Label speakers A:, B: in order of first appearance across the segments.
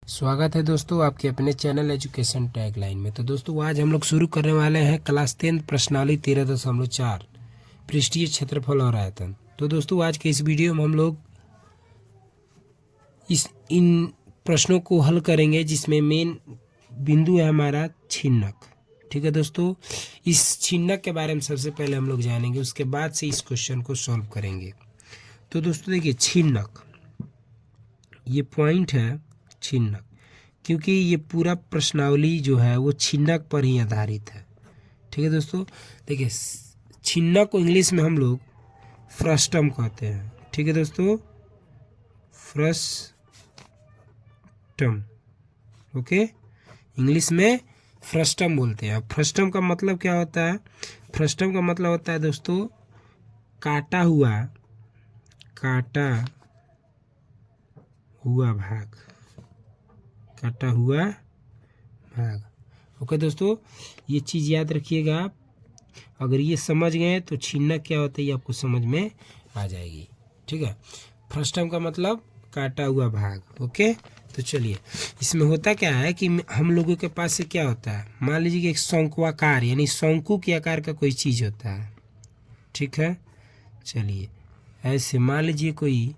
A: स्वागत है दोस्तों आपके अपने चैनल एजुकेशन टैगलाइन में। तो दोस्तों आज हम लोग शुरू करने वाले हैं क्लास 10 प्रश्नावली 13.4 पृष्ठीय क्षेत्रफल और आयतन। तो दोस्तों आज के इस वीडियो में हम लोग इन प्रश्नों को हल करेंगे जिसमें मेन बिंदु है हमारा छिन्नक। ठीक है दोस्तों, इस छिन्नक के बारे में सबसे पहले हम लोग जानेंगे, उसके बाद से इस क्वेश्चन को सॉल्व करेंगे। तो दोस्तों देखिए, छिन्नक ये पॉइंट है छिन्नक, क्योंकि ये पूरा प्रश्नावली जो है वो छिन्नक पर ही आधारित है। ठीक है दोस्तों, देखिए छिन्नक को इंग्लिश में हम लोग फ्रस्टम कहते हैं। ठीक है दोस्तों, फ्रस्टम, ओके, इंग्लिश में फ्रस्टम बोलते हैं। फ्रस्टम का मतलब क्या होता है? फ्रस्टम का मतलब होता है दोस्तों काटा हुआ भाग, काटा हुआ भाग। ओके दोस्तों, ये चीज़ याद रखिएगा आप। अगर ये समझ गए तो छिन्नक क्या होता है ये आपको समझ में आ जाएगी। ठीक है, फ्रस्टम का मतलब काटा हुआ भाग। ओके, तो चलिए, इसमें होता क्या है कि हम लोगों के पास से क्या होता है, मान लीजिए कि एक शंक्वाकार यानी शंकु के आकार का कोई चीज़ होता है। ठीक है, चलिए ऐसे मान लीजिए कोई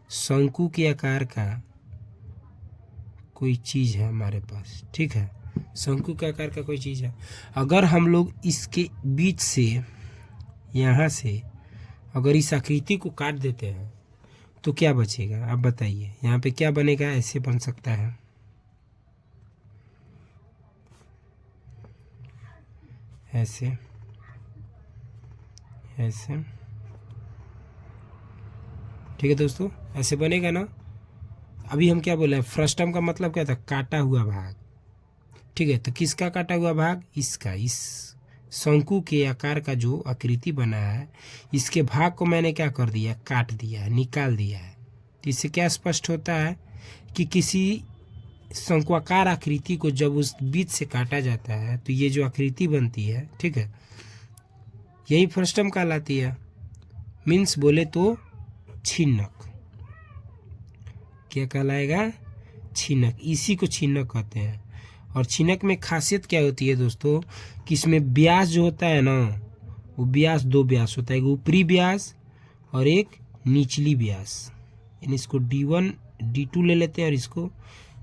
A: शंकु के आकार का कोई चीज़ है हमारे पास। ठीक है, शंकु के आकार का कोई चीज़ है। अगर हम लोग इसके बीच से यहाँ से अगर इस आकृति को काट देते हैं तो क्या बचेगा आप बताइए। यहाँ पे क्या बनेगा? ऐसे बन सकता है, ऐसे ऐसे। ठीक है दोस्तों, ऐसे बनेगा ना। अभी हम क्या बोले, फ्रस्टम का मतलब क्या था? काटा हुआ भाग। ठीक है, तो किसका काटा हुआ भाग? इसका, इस शंकु के आकार का जो आकृति बना है इसके भाग को मैंने क्या कर दिया? काट दिया है, निकाल दिया है। तो इससे क्या स्पष्ट होता है कि किसी शंक्वाकार आकृति को जब उस बीच से काटा जाता है तो ये जो आकृति बनती है, ठीक है, यही फ्रस्टम कहलाती है। मीन्स बोले तो छिन्नक। क्या कहलाएगा? छिन्नक। इसी को छिन्नक कहते हैं। और छिन्नक में खासियत क्या होती है दोस्तों कि इसमें व्यास जो होता है ना, वो व्यास दो व्यास होता है, एक ऊपरी व्यास और एक निचली व्यास। यानी इसको D1 D2 ले लेते हैं और इसको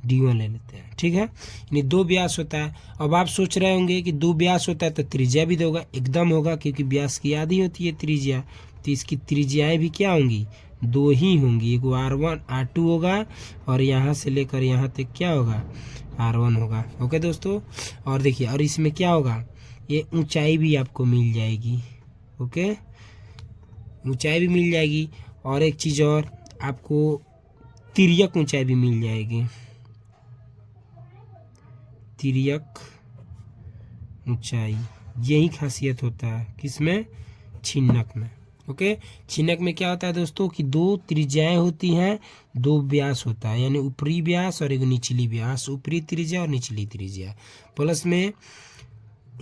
A: D1 ले लेते हैं। ठीक है, यानी दो व्यास होता है। अब आप सोच रहे होंगे कि दो व्यास होता है तो त्रिज्या भी दोगा, एकदम होगा, क्योंकि व्यास की आधी होती है त्रिज्या। तो इसकी त्रिज्याएँ भी क्या होंगी? दो ही होंगी। एक R1 R2 होगा और यहाँ से लेकर यहाँ तक क्या होगा? R1 होगा। ओके दोस्तों, और देखिए, और इसमें क्या होगा? ये ऊंचाई भी आपको मिल जाएगी। ओके, ऊंचाई भी मिल जाएगी। और एक चीज़ और, आपको तिर्यक ऊंचाई भी मिल जाएगी। तिर्यक ऊंचाई, यही खासियत होता है किसमें? छिन्नक में। ओके, छिन्नक में क्या होता है दोस्तों कि दो त्रिज्याएं होती हैं, दो व्यास होता है, यानी ऊपरी व्यास और एक निचली व्यास, ऊपरी त्रिज्या और निचली त्रिज्या। प्लस में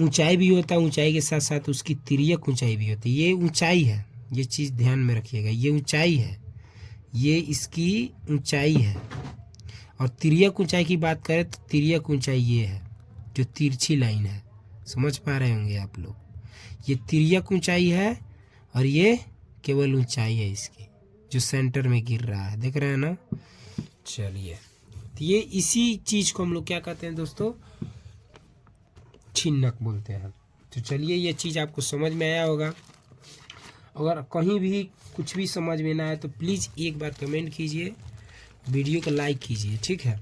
A: ऊंचाई भी होता है, ऊंचाई के साथ साथ उसकी तिर्यक ऊंचाई भी होती है। ये ऊंचाई है, ये चीज़ ध्यान में रखिएगा, ये ऊंचाई है, ये इसकी ऊंचाई है। और तिर्यक ऊंचाई की बात करें तो तिर्यक ऊंचाई ये है जो तिरछी लाइन है, समझ पा रहे होंगे आप लोग। ये तिर्यक ऊंचाई है और ये केवल ऊंचाई है इसकी जो सेंटर में गिर रहा है, देख रहे हैं ना। चलिए, तो ये इसी चीज़ को हम लोग क्या कहते हैं दोस्तों? छिन्नक बोलते हैं। तो चलिए, ये चीज़ आपको समझ में आया होगा। अगर कहीं भी कुछ भी समझ में ना आए तो प्लीज़ एक बार कमेंट कीजिए, वीडियो को लाइक कीजिए। ठीक है,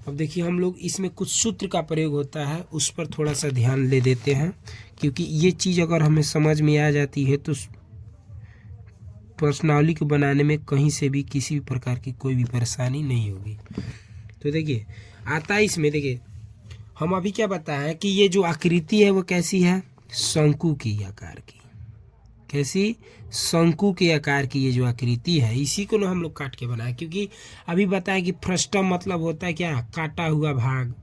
A: अब देखिए हम लोग इसमें कुछ सूत्र का प्रयोग होता है, उस पर थोड़ा सा ध्यान दे देते हैं, क्योंकि ये चीज़ अगर हमें समझ में आ जाती है तो प्रश्नावली को बनाने में कहीं से भी किसी भी प्रकार की कोई भी परेशानी नहीं होगी। तो देखिए आता है इसमें, देखिए हम अभी क्या बताएं कि ये जो आकृति है वो कैसी है? शंकु की आकार की। कैसी? शंकु के आकार की ये जो आकृति है, इसी को ना हम लोग काट के बनाए, क्योंकि अभी बताया कि फ्रस्टम मतलब होता है क्या? काटा हुआ भाग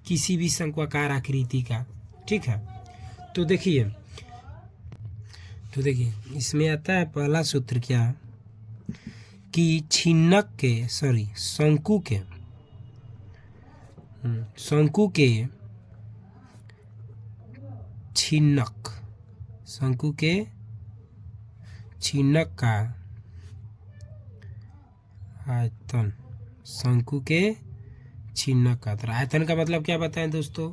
A: किसी भी शंक्वाकार आकृति का। ठीक है, तो देखिए इसमें आता है पहला सूत्र क्या कि शंकु के शंकु के छिन्नक, शंकु के छिन्नक का आयतन, शंकु के छिन्नक का आयतन। आयतन का मतलब क्या बताएं दोस्तों,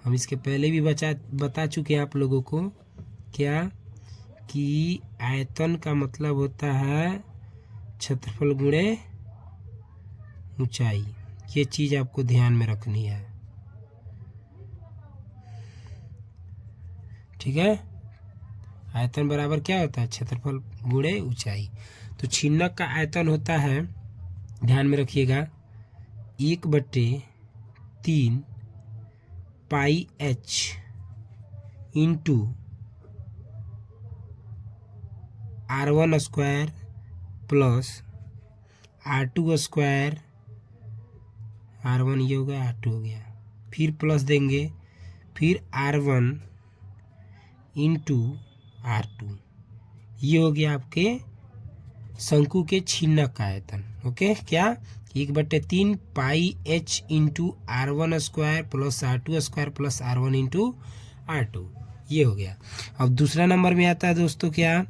A: हम इसके पहले भी बता चुके हैं आप लोगों को, क्या कि आयतन का मतलब होता है क्षेत्रफल गुणे ऊंचाई। ये चीज आपको ध्यान में रखनी है, ठीक है। आयतन बराबर क्या होता है, क्षेत्रफल गुणे ऊंचाई। तो छिन्नक का आयतन होता है, ध्यान में रखिएगा, 1/3 पाई h into R1 square plus R2 square, R1 ये हो गया, R2 हो गया, फिर प्लस देंगे, फिर R1 इंटू R2, ये हो गया आपके शंकु के छिन्नक का आयतन। ओके, क्या 1/3 पाई h into R1 square plus R2 square plus R1 into R2, ये हो गया। अब दूसरा नंबर में आता है दोस्तों क्या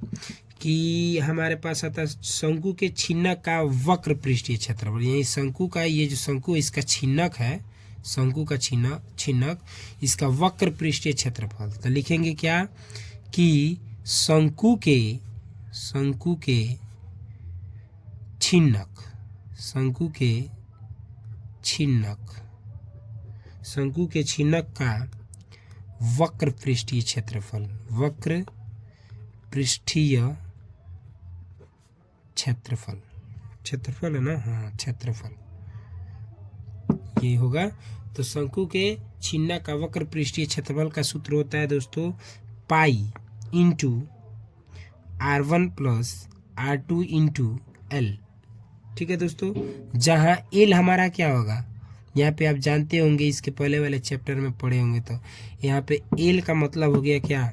A: कि हमारे पास आता है शंकु के छिन्नक का वक्र पृष्ठीय क्षेत्रफल, यानी शंकु का, ये जो शंकु इसका छिन्नक है, शंकु का छिन्नक इसका वक्र पृष्ठीय क्षेत्रफल। तो लिखेंगे क्या कि शंकु के छिन्नक, शंकु के छिन्नक का वक्र पृष्ठीय क्षेत्रफल, वक्र पृष्ठीय क्षेत्रफल है ना, हाँ क्षेत्रफल ये होगा। तो शंकु के छिन्नक का वक्र पृष्ठीय क्षेत्रफल का सूत्र होता है दोस्तों pi into R1 plus R2 into L, ठीक है दोस्तों। जहाँ L हमारा क्या होगा, यहाँ पे आप जानते होंगे, इसके पहले वाले चैप्टर में पढ़े होंगे, तो यहाँ पे L का मतलब हो गया क्या,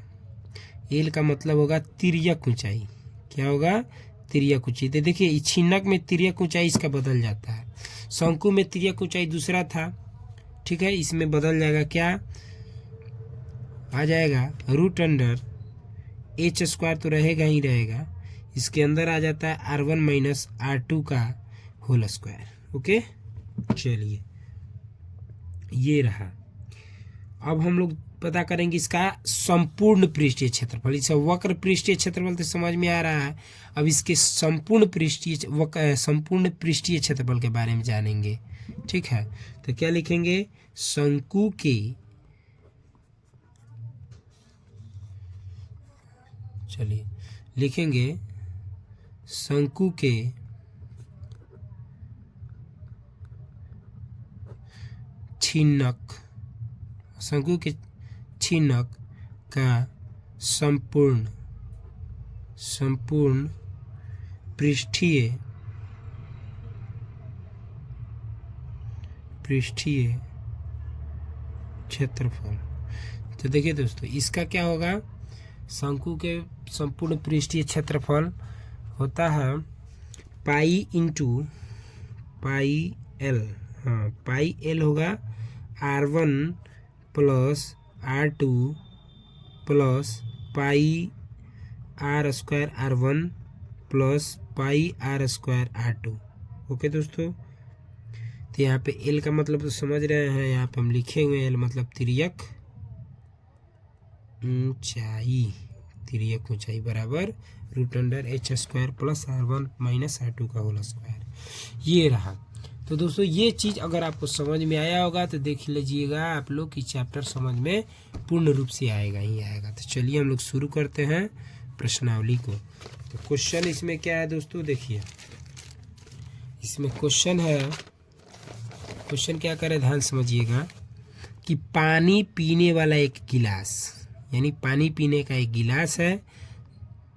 A: L का मतलब होगा तिर्यक ऊंचाई। क्या होगा, तिर्यक ऊंचाई। तो देखिए छिन्नक में तिर्यक ऊंचाई इसका बदल जाता है, शंकु में तिर्यक ऊंचाई दूसरा था, ठीक है, इसमें बदल जाएगा, क्या आ जाएगा, √h स्क्वायर तो रहेगा ही रहेगा, इसके अंदर आ जाता है R1 माइनस R2 का होल स्क्वायर। ओके, चलिए ये रहा। अब हम लोग पता करेंगे इसका संपूर्ण पृष्ठीय क्षेत्रफल। इसका वक्र पृष्ठीय क्षेत्रफल तो समझ में आ रहा है, अब इसके संपूर्ण पृष्ठीय क्षेत्रफल के बारे में जानेंगे, ठीक है। तो क्या लिखेंगे, शंकु के, चलिए लिखेंगे शंकु के छिन्नक का संपूर्ण पृष्ठीय क्षेत्रफल। तो देखिए दोस्तों, इसका क्या होगा, शंकु के संपूर्ण पृष्ठीय क्षेत्रफल होता है पाई इंटू पाई एल, हाँ पाई एल होगा R1 plus R2 plus pi R square R1 plus pi R square R2। Okay दोस्तों, तो यहाँ पे L का मतलब तो समझ रहे हैं, यहाँ पे हम लिखे हुए हैं L मतलब तिर्यक ऊंचाई बराबर √h square plus R1 minus R2 का होल स्क्वायर, ये रहा। तो दोस्तों ये चीज़ अगर आपको समझ में आया होगा तो देख लीजिएगा आप लोग की चैप्टर समझ में पूर्ण रूप से आएगा ही आएगा। तो चलिए हम लोग शुरू करते हैं प्रश्नावली को। तो क्वेश्चन इसमें क्या है दोस्तों, देखिए इसमें क्वेश्चन है, क्वेश्चन क्या करे ध्यान समझिएगा कि पानी पीने वाला एक गिलास, यानी पानी पीने का एक गिलास है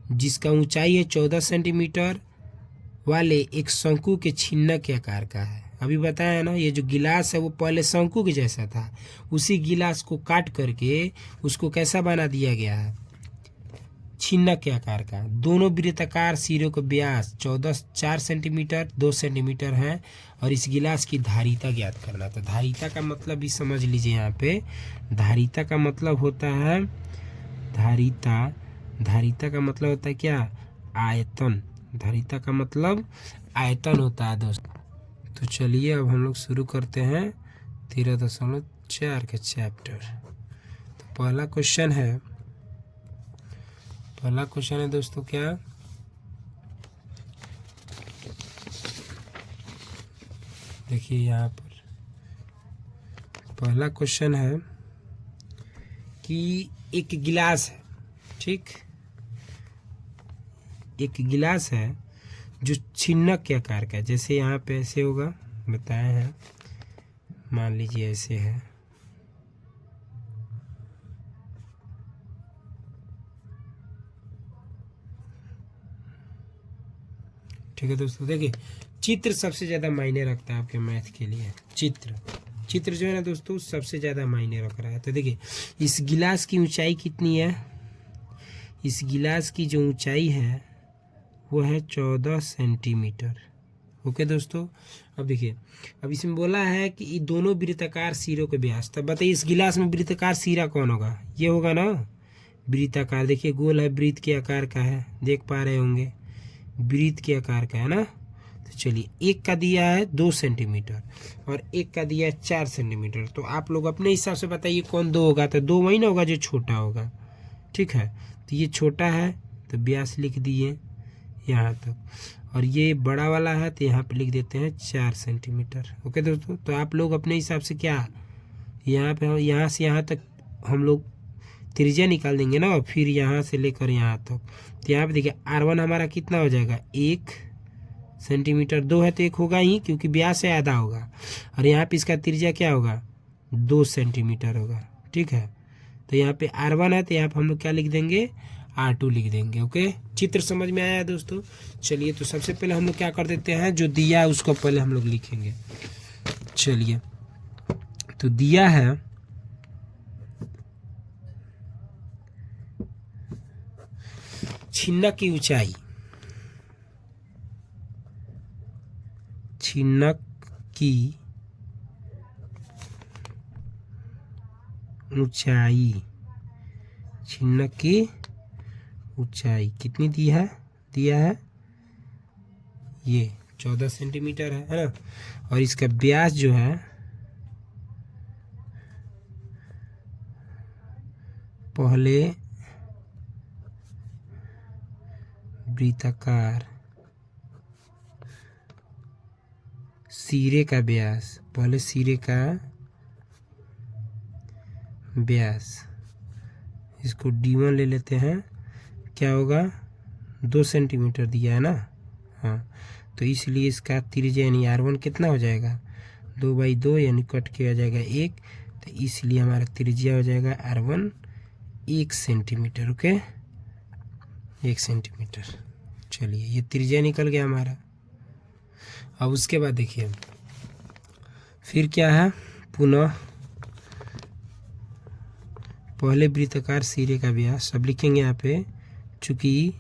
A: जिसका ऊंचाई है 14 सेंटीमीटर वाले एक शंकु के छिन्नक के आकार का है। अभी बताया ना, ये जो गिलास है वो पहले शंकु के जैसा था, उसी गिलास को काट करके उसको कैसा बना दिया गया है, छिन्नक के आकार का। दोनों वृत्ताकार सिरों का व्यास 4 सेंटीमीटर 2 सेंटीमीटर है और इस गिलास की धारिता ज्ञात करना। तो धारिता का मतलब भी समझ लीजिए। यहाँ पे धारिता का मतलब होता है धारिता का मतलब होता है क्या? आयतन। धारिता का मतलब आयतन होता है दोस्तों। तो चलिए अब हम लोग शुरू करते हैं 13.4 के चैप्टर। तो पहला क्वेश्चन है दोस्तों क्या? देखिए यहाँ पर पहला क्वेश्चन है कि एक गिलास है, ठीक, एक गिलास है जो छिन्नक के आकार का है। जैसे यहाँ पे ऐसे होगा, बताए हैं, मान लीजिए ऐसे है, ठीक है दोस्तों। देखिए चित्र सबसे ज़्यादा मायने रखता है आपके मैथ के लिए। चित्र जो है ना दोस्तों सबसे ज़्यादा मायने रख रहा है। तो देखिए इस गिलास की ऊंचाई कितनी है? इस गिलास की जो ऊंचाई है वो है 14 सेंटीमीटर। ओके दोस्तों। अब देखिए, अब इसमें बोला है कि ये दोनों वृत्ताकार सिरों के व्यास। तब बताइए इस गिलास में वृत्ताकार सिरा कौन होगा? ये होगा ना वृत्ताकार। देखिए गोल है, वृत्त के आकार का है, देख पा रहे होंगे, वृत्त के आकार का है ना। तो चलिए एक का दिया है 2 सेंटीमीटर और एक का दिया है 4 सेंटीमीटर। तो आप लोग अपने हिसाब से बताइए कौन दो होगा। तो 2 वही ना होगा जो छोटा होगा, ठीक है। तो ये छोटा है तो व्यास लिख दिए यहाँ तक, और ये बड़ा वाला है तो यहाँ पे लिख देते हैं 4 सेंटीमीटर। ओके दोस्तों। तो आप लोग अपने हिसाब से क्या यहाँ पे, यहाँ से यहाँ तक हम लोग त्रिज्या निकाल देंगे ना, और फिर यहाँ से लेकर यहाँ तक। तो यहाँ पे देखिए R1 हमारा कितना हो जाएगा? 1 सेंटीमीटर। 2 है तो 1 होगा ही, क्योंकि व्यास से आधा होगा। और यहाँ पे इसका त्रिज्या क्या होगा? 2 सेंटीमीटर होगा, ठीक है। तो यहाँ पे R1 है तो यहाँ पे हम लोग क्या लिख देंगे? R2 लिख देंगे। ओके, चित्र समझ में आया दोस्तों? चलिए तो सबसे पहले हम लोग क्या कर देते हैं, जो दिया है उसको पहले हम लोग लिखेंगे। चलिए तो दिया है छिन्नक की ऊंचाई, छिन्नक की ऊंचाई, छिन्नक की ऊंचाई कितनी दिया है ये 14 सेंटीमीटर है ना। और इसका व्यास जो है पहले वृत्ताकार सिरे का व्यास, पहले सिरे का व्यास, इसको D1 ले लेते हैं, क्या होगा? 2 सेंटीमीटर दिया है ना। हाँ, तो इसलिए इसका त्रिज्या यानी R1 कितना हो जाएगा? 2/2 यानी कट के आ जाएगा 1। तो इसलिए हमारा त्रिज्या हो जाएगा R1 1 सेंटीमीटर। Okay, 1 centimetre. चलिए ये त्रिज्या निकल गया हमारा। अब उसके बाद देखिए फिर क्या है, पुनः पहले वृत्ताकार सिरे का व्यास सब लिखेंगे यहाँ पे, चूंकि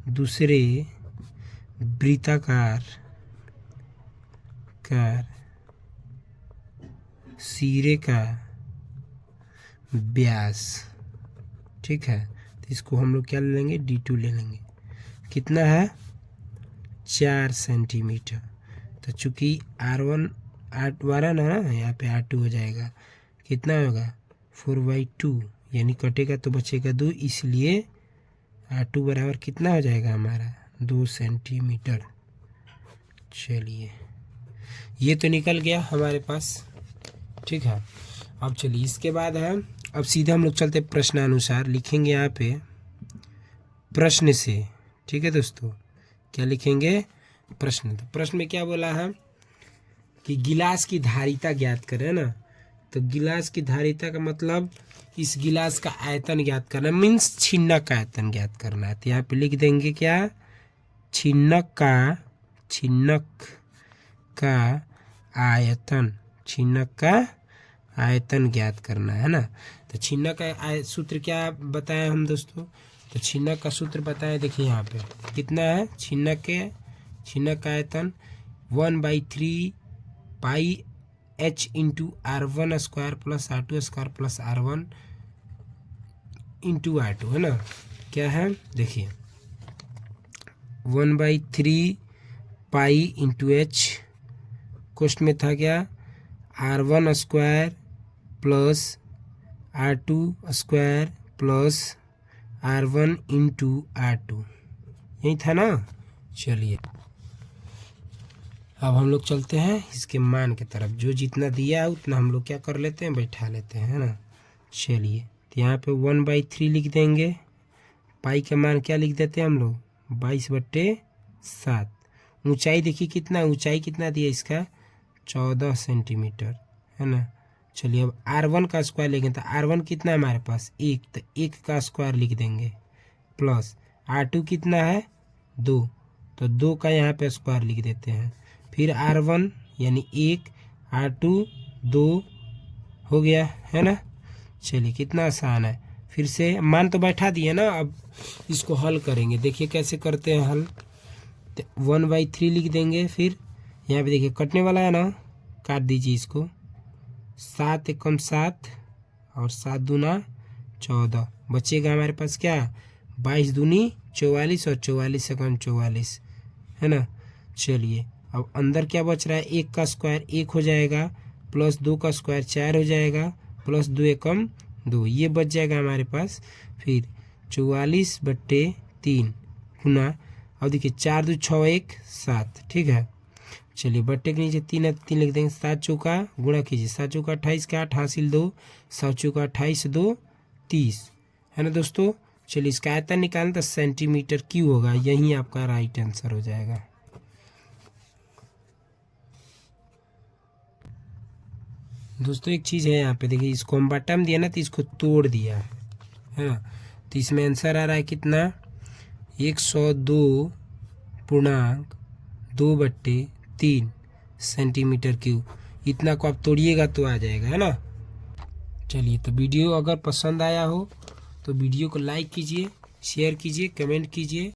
A: दूसरे वृत्ताकार सिरे का व्यास, ठीक है। तो इसको हम लोग क्या ले लेंगे? D2 ले लेंगे। कितना है? 4 सेंटीमीटर। तो चूंकि R1 R12 है ना, यहाँ पे R2 हो जाएगा, कितना होगा? 4/2 यानी कटेगा तो बचेगा 2, इसलिए R2 बराबर कितना हो जाएगा हमारा? 2 सेंटीमीटर। चलिए ये तो निकल गया हमारे पास, ठीक है। अब चलिए इसके बाद है, अब सीधे हम लोग चलते प्रश्नानुसार, लिखेंगे यहाँ पे प्रश्न से, ठीक है दोस्तों। क्या लिखेंगे? प्रश्न। तो प्रश्न में क्या बोला है कि गिलास की धारिता ज्ञात करें ना। तो गिलास की धारिता का मतलब इस गिलास का आयतन ज्ञात करना, मीन्स छिन्नक का आयतन ज्ञात करना है। तो यहाँ पे लिख देंगे क्या? छिन्नक का आयतन, छिन्नक का आयतन ज्ञात करना है ना। तो छिन्नक का सूत्र क्या बताए हम दोस्तों, तो छिन्नक का सूत्र बताए, देखिए यहाँ पे कितना है छिन्नक का आयतन 1/3 पाई h into R1 square plus R2 square plus R1 into R2 है ना। क्या है देखिए 1/3 पाई इंटू एच, क्वेश्चन में था क्या R1 square plus R2 square plus R1 into R2, यही था ना। चलिए अब हम लोग चलते हैं इसके मान की तरफ, जो जितना दिया है उतना हम लोग क्या कर लेते हैं, बैठा लेते हैं, है ना। चलिए तो यहाँ पे 1/3 लिख देंगे, पाई का मान क्या लिख देते हैं हम लोग 22/7। ऊंचाई देखिए कितना, ऊंचाई कितना दिया इसका 14 सेंटीमीटर, है ना। चलिए अब R1 का स्क्वायर लेंगे, तो R1 कितना है हमारे पास 1, तो 1 का स्क्वायर लिख देंगे, प्लस R2 कितना है 2, तो 2 का यहाँ पे स्क्वायर लिख देते हैं, फिर R1 यानी 1, R2 2 हो गया, है ना। चलिए कितना आसान है, फिर से मान तो बैठा दिए ना। अब इसको हल करेंगे, देखिए कैसे करते हैं हल। 1/3 लिख देंगे, फिर यहाँ पे देखिए कटने वाला है ना, काट दीजिए इसको, 7 एकम 7 और 7 दूना 14, बचेगा हमारे पास क्या 22 दूनी 44 और 44 एकम 44, है ना। चलिए अब अंदर क्या बच रहा है, 1 का स्क्वायर 1 हो जाएगा, प्लस 2 का स्क्वायर 4 हो जाएगा, प्लस 2 एकम 2, ये बच जाएगा हमारे पास। फिर 44/3 गुना, अब देखिए 4 2 6 1 7, ठीक है। चलिए बट्टे के नीचे 3 है, 3 लिख देंगे, 7 चौका गुणा कीजिए, 7 चौका 28 का 8 हासिल 2, 7 चौका 28 2 30, है ना दोस्तों। चलिए इसका आयतन निकालना तो सेंटीमीटर क्यूब होगा, यही आपका राइट आंसर हो जाएगा। दोस्तों एक चीज़ है यहाँ पे देखिए, इसको हम बटन दिया ना तो इसको तोड़ दिया है ना, तो इसमें आंसर आ रहा है कितना 102.2/3 सेंटीमीटर क्यूब। इतना को आप तोड़िएगा तो आ जाएगा, है ना। चलिए तो वीडियो अगर पसंद आया हो तो वीडियो को लाइक कीजिए, शेयर कीजिए, कमेंट कीजिए।